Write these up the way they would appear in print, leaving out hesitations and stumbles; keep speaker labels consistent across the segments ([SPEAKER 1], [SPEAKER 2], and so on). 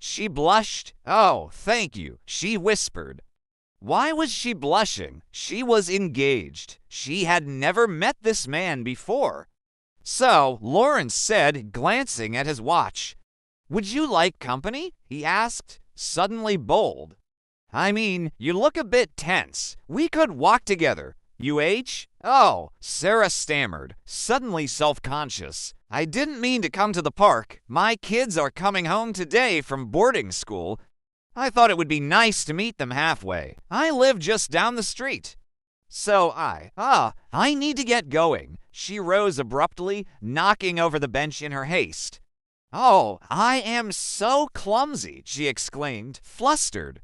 [SPEAKER 1] She blushed. "Oh, thank you," she whispered. Why was she blushing? She was engaged. She had never met this man before. So Lawrence said, glancing at his watch. "Would you like company?" he asked, suddenly bold. "I mean, you look a bit tense. We could walk together. Oh, Sarah stammered, suddenly self-conscious. "I didn't mean to come to the park. My kids are coming home today from boarding school. I thought it would be nice to meet them halfway. I live just down the street." I need to get going." She rose abruptly, knocking over the bench in her haste. "Oh, I am so clumsy," she exclaimed, flustered.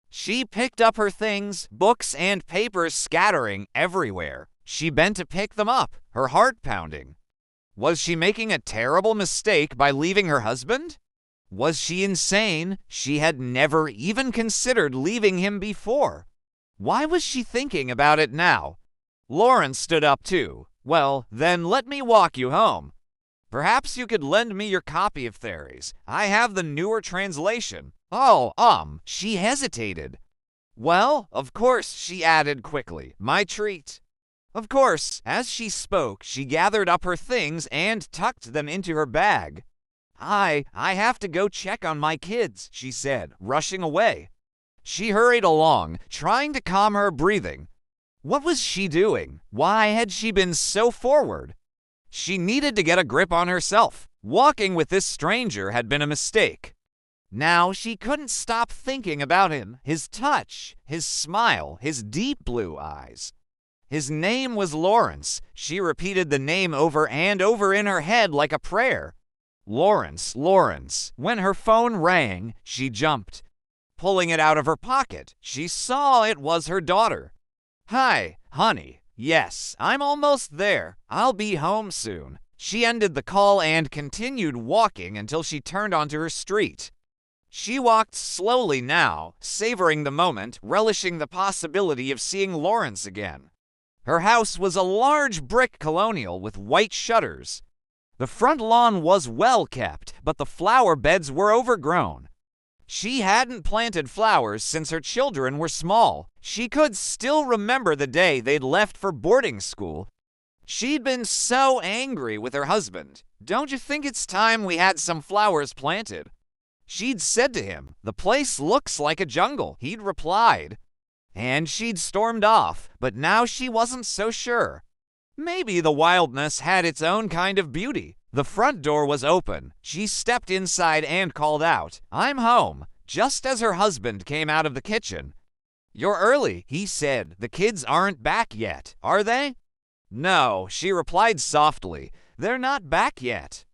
[SPEAKER 1] She picked up her things, books and papers scattering everywhere. She bent to pick them up, her heart pounding. Was she making a terrible mistake by leaving her husband? Was she insane? She had never even considered leaving him before. Why was she thinking about it now? Lawrence stood up too. "Well, then let me walk you home. Perhaps you could lend me your copy of Theories. I have the newer translation." She hesitated. "Well, of course," she added quickly, "my treat." Of course, as she spoke, she gathered up her things and tucked them into her bag. I have to go check on my kids," she said, rushing away. She hurried along, trying to calm her breathing. What was she doing? Why had she been so forward? She needed to get a grip on herself. Walking with this stranger had been a mistake. Now she couldn't stop thinking about him, his touch, his smile, his deep blue eyes. His name was Lawrence. She repeated the name over and over in her head like a prayer. Lawrence, Lawrence. When her phone rang, she jumped. Pulling it out of her pocket, she saw it was her daughter. "Hi, honey. Yes, I'm almost there. I'll be home soon." She ended the call and continued walking until she turned onto her street. She walked slowly now, savoring the moment, relishing the possibility of seeing Lawrence again. Her house was a large brick colonial with white shutters. The front lawn was well kept, but the flower beds were overgrown. She hadn't planted flowers since her children were small. She could still remember the day they'd left for boarding school. She'd been so angry with her husband. "Don't you think it's time we had some flowers planted?" She'd said to him, "The place looks like a jungle." He'd replied. And she'd stormed off, but now she wasn't so sure. Maybe the wildness had its own kind of beauty. The front door was open. She stepped inside and called out, "I'm home," just as her husband came out of the kitchen. "You're early," he said. "The kids aren't back yet, are they?" "No," she replied softly. "They're not back yet."